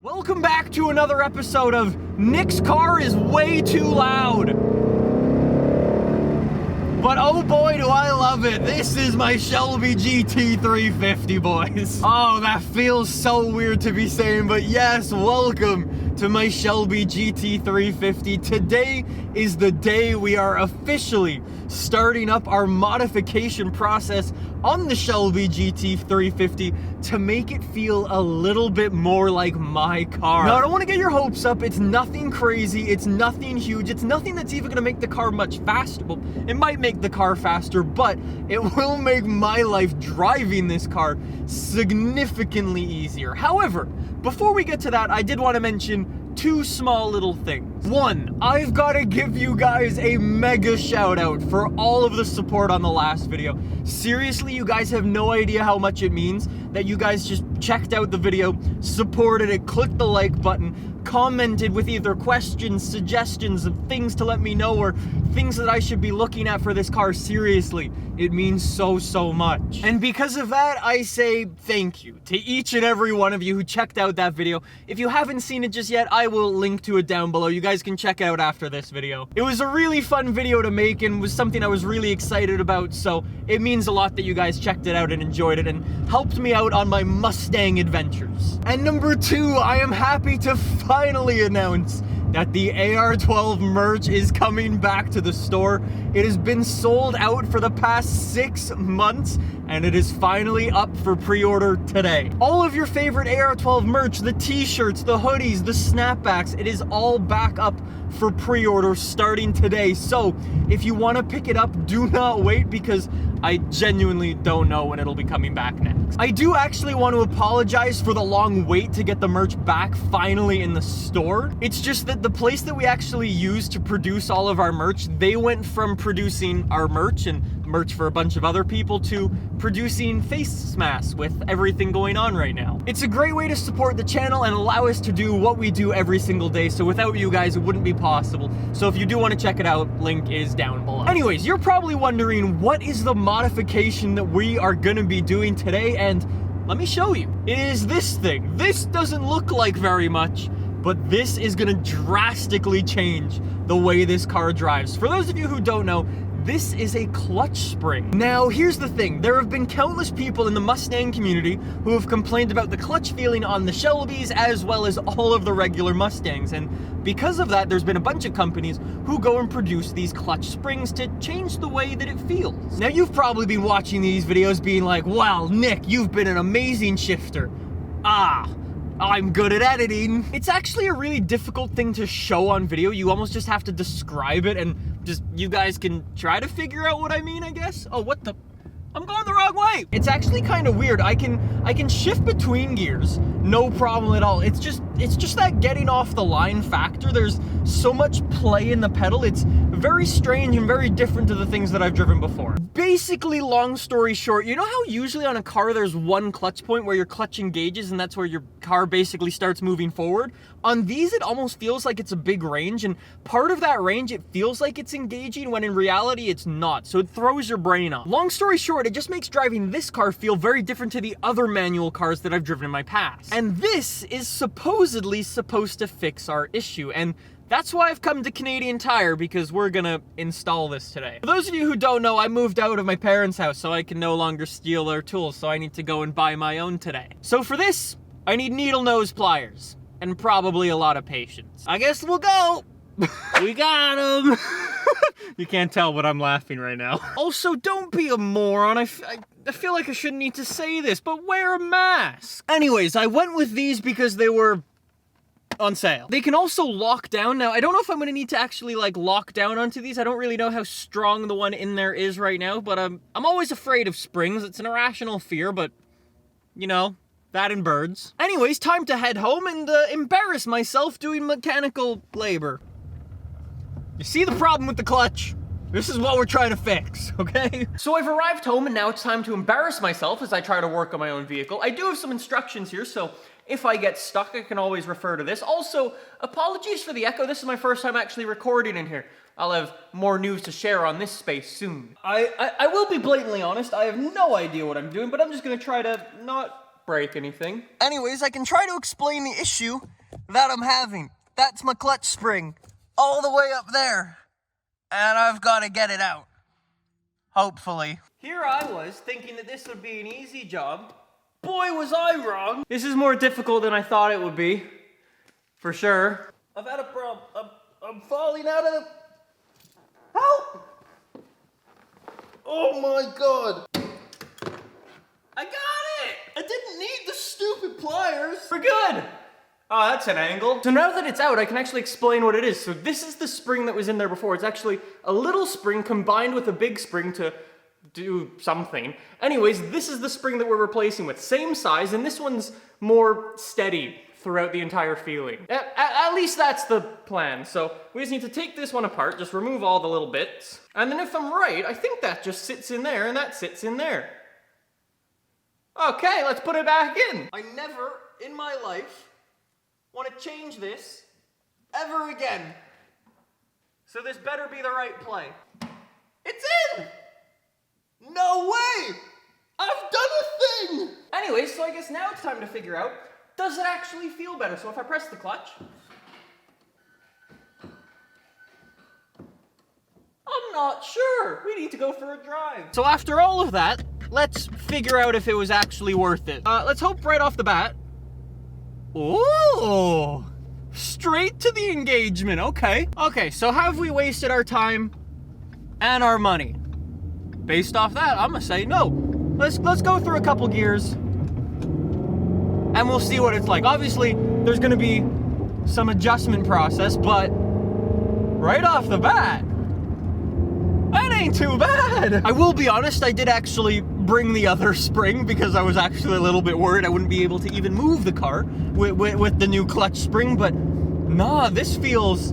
Welcome back to another episode of Nick's car is way too loud. But oh boy, do I love it. This is my Shelby GT350, boys. Oh, that feels so weird to be saying, but yes, welcome to my Shelby GT350. Today is the day we are officially starting up our modification process on the Shelby GT350 to make it feel a little bit more like my car. Now, I don't want to get your hopes up. It's nothing crazy. It's nothing huge. It's nothing that's even going to make the car much faster. Well, it might make the car faster, but it will make my life driving this car significantly easier. However, before we get to that, I did want to mention two small little things. One, I've got to give you guys a mega shout out for all of the support on the last video. Seriously, you guys have no idea how much it means that you guys just checked out the video, supported it, clicked the like button, commented with either questions, suggestions of things to let me know, or things that I should be looking at for this car. Seriously, it means so much. And because of that, I say thank you to each and every one of you who checked out that video. If you haven't seen it just yet, I will link to it down below. You guys can check it out after this video. It was a really fun video to make and was something I was really excited about, so it means a lot that you guys checked it out and enjoyed it and helped me out on my Mustang adventures. And number two, I am happy to finally announce that the AR12 merch is coming back to the store. It has been sold out for the past 6 months, and it is finally up for pre-order today. All of your favorite AR12 merch, the t-shirts, the hoodies, the snapbacks, it is all back up for pre-order starting today. So if you want to pick it up, do not wait, because I genuinely don't know when it'll be coming back next. I do actually want to apologize for the long wait to get the merch back finally in the store. It's just that the place that we actually use to produce all of our merch, they went from producing our merch and merch for a bunch of other people to producing face masks with everything going on right now. It's a great way to support the channel and allow us to do what we do every single day, so without you guys it wouldn't be possible. So if you do want to check it out, link is down below. Anyways, you're probably wondering what is the modification that we are gonna be doing today, and let me show you. It is this thing. This doesn't look like very much, but this is gonna drastically change the way this car drives. For those of you who don't know, this is a clutch spring. Now, here's the thing. There have been countless people in the Mustang community who have complained about the clutch feeling on the Shelbys as well as all of the regular Mustangs. And because of that, there's been a bunch of companies who go and produce these clutch springs to change the way that it feels. Now, you've probably been watching these videos being like, wow, Nick, you've been an amazing shifter. I'm good at editing. It's actually a really difficult thing to show on video. You almost just have to describe it, and just you guys can try to figure out what I mean, I guess. Oh, what the? I'm going the wrong way. It's actually kind of weird. I can shift between gears, no problem at all. It's just that getting off the line factor. There's so much play in the pedal. It's very strange and very different to the things that I've driven before. Basically, long story short, you know how usually on a car there's one clutch point where your clutch engages and that's where your car basically starts moving forward? On these, it almost feels like it's a big range, and part of that range, it feels like it's engaging when in reality it's not, so it throws your brain off. Long story short, it just makes driving this car feel very different to the other manual cars that I've driven in my past. And this is supposedly supposed to fix our issue, and that's why I've come to Canadian Tire, because we're gonna install this today. For those of you who don't know, I moved out of my parents' house, so I can no longer steal their tools, so I need to go and buy my own today. So for this, I need needle nose pliers, and probably a lot of patience. I guess we'll go! We got him! You can't tell, but I'm laughing right now. Also, don't be a moron. I feel like I shouldn't need to say this, but wear a mask. Anyways, I went with these because they were on sale. They can also lock down. Now, I don't know if I'm gonna need to actually like lock down onto these. I don't really know how strong the one in there is right now, but I'm always afraid of springs. It's an irrational fear, but you know, that and birds. Anyways, time to head home and embarrass myself doing mechanical labor. You see the problem with the clutch? This is what we're trying to fix, okay? So I've arrived home and now it's time to embarrass myself as I try to work on my own vehicle. I do have some instructions here, so if I get stuck, I can always refer to this. Also, apologies for the echo. This is my first time actually recording in here. I'll have more news to share on this space soon. I will be blatantly honest. I have no idea what I'm doing, but I'm just gonna try to not break anything. Anyways, I can try to explain the issue that I'm having. That's my clutch spring, all the way up there. And I've got to get it out. Hopefully. Here I was, thinking that this would be an easy job. Boy, was I wrong! This is more difficult than I thought it would be. For sure. I've had a problem. I'm falling out of the... Help! Oh my god! I got it! I didn't need the stupid pliers! We're good! Oh, that's an angle. So now that it's out, I can actually explain what it is. So this is the spring that was in there before. It's actually a little spring combined with a big spring to do something. Anyways, this is the spring that we're replacing with. Same size, and this one's more steady throughout the entire feeling. At least that's the plan. So we just need to take this one apart, just remove all the little bits. And then if I'm right, I think that just sits in there and that sits in there. Okay, let's put it back in. I never in my life want to change this ever again. So this better be the right play. It's in! No way! I've done a thing! Anyway, so I guess now it's time to figure out, does it actually feel better? So if I press the clutch, I'm not sure. We need to go for a drive. So after all of that, let's figure out if it was actually worth it. Let's hope right off the bat. Ooh, straight to the engagement, okay. Okay, so have we wasted our time and our money? Based off that, I'm gonna say no. Let's go through a couple gears and we'll see what it's like. Obviously, there's gonna be some adjustment process, but right off the bat, that ain't too bad. I will be honest, I did actually bring the other spring because I was actually a little bit worried I wouldn't be able to even move the car with the new clutch spring, but nah, this feels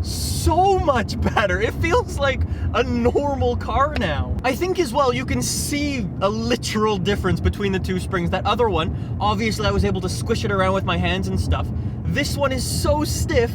so much better. It feels like a normal car now. I think as well, you can see a literal difference between the two springs. That other one, obviously I was able to squish it around with my hands and stuff. This one is so stiff,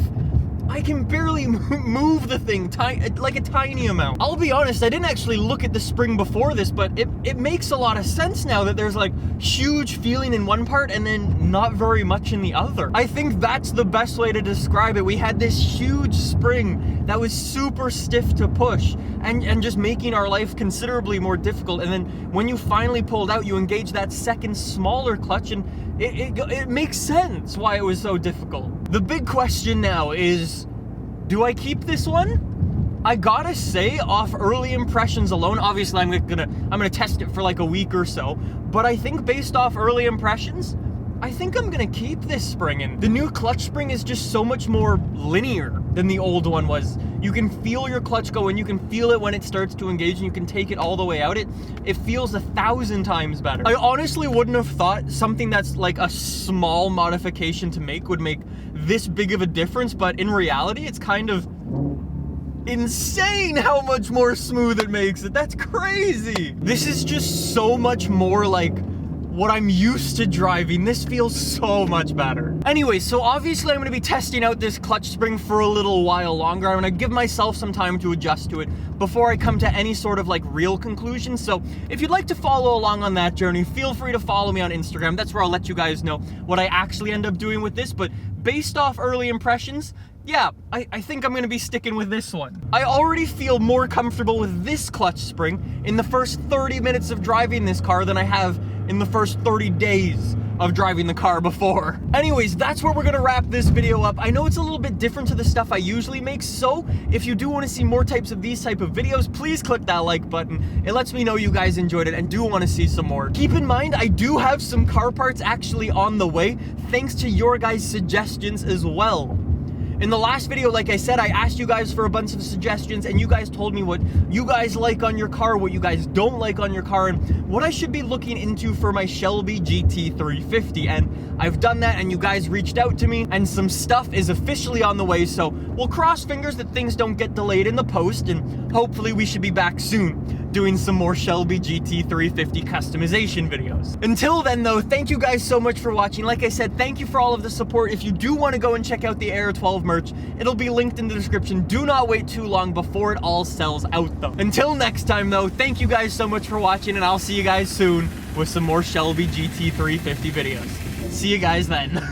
I can barely move the thing, like a tiny amount. I'll be honest, I didn't actually look at the spring before this, but it makes a lot of sense now that there's like huge feeling in one part and then not very much in the other. I think that's the best way to describe it. We had this huge spring that was super stiff to push and just making our life considerably more difficult. And then when you finally pulled out, you engage that second smaller clutch and it makes sense why it was so difficult. The big question now is, do I keep this one? I gotta say, off early impressions alone, obviously I'm gonna test it for like a week or so, but I think based off early impressions, I think I'm gonna keep this spring. And the new clutch spring is just so much more linear than the old one was. You can feel your clutch go in, you can feel it when it starts to engage, and you can take it all the way out. It feels 1,000 times better. I honestly wouldn't have thought something that's like a small modification to make would make this big of a difference, but in reality, it's kind of insane how much more smooth it makes it. That's crazy. This is just so much more like what I'm used to driving. This feels so much better. Anyway, so obviously I'm gonna be testing out this clutch spring for a little while longer. I'm gonna give myself some time to adjust to it before I come to any sort of like real conclusion. So if you'd like to follow along on that journey, feel free to follow me on Instagram. That's where I'll let you guys know what I actually end up doing with this. But based off early impressions, yeah, I think I'm gonna be sticking with this one. I already feel more comfortable with this clutch spring in the first 30 minutes of driving this car than I have in the first 30 days of driving the car before. Anyways, that's where we're gonna wrap this video up. I know it's a little bit different to the stuff I usually make, so if you do wanna see more types of these type of videos, please click that like button. It lets me know you guys enjoyed it and do wanna see some more. Keep in mind, I do have some car parts actually on the way, thanks to your guys' suggestions as well. In the last video, like I said, I asked you guys for a bunch of suggestions and you guys told me what you guys like on your car, what you guys don't like on your car, and what I should be looking into for my Shelby GT350. And I've done that and you guys reached out to me and some stuff is officially on the way. So we'll cross fingers that things don't get delayed in the post, and hopefully we should be back soon doing some more Shelby GT350 customization videos. Until then though, thank you guys so much for watching. Like I said, thank you for all of the support. If you do want to go and check out the Air 12 merch, it'll be linked in the description. Do not wait too long before it all sells out though. Until next time though, thank you guys so much for watching and I'll see you guys soon. with some more Shelby GT350 videos. See you guys then.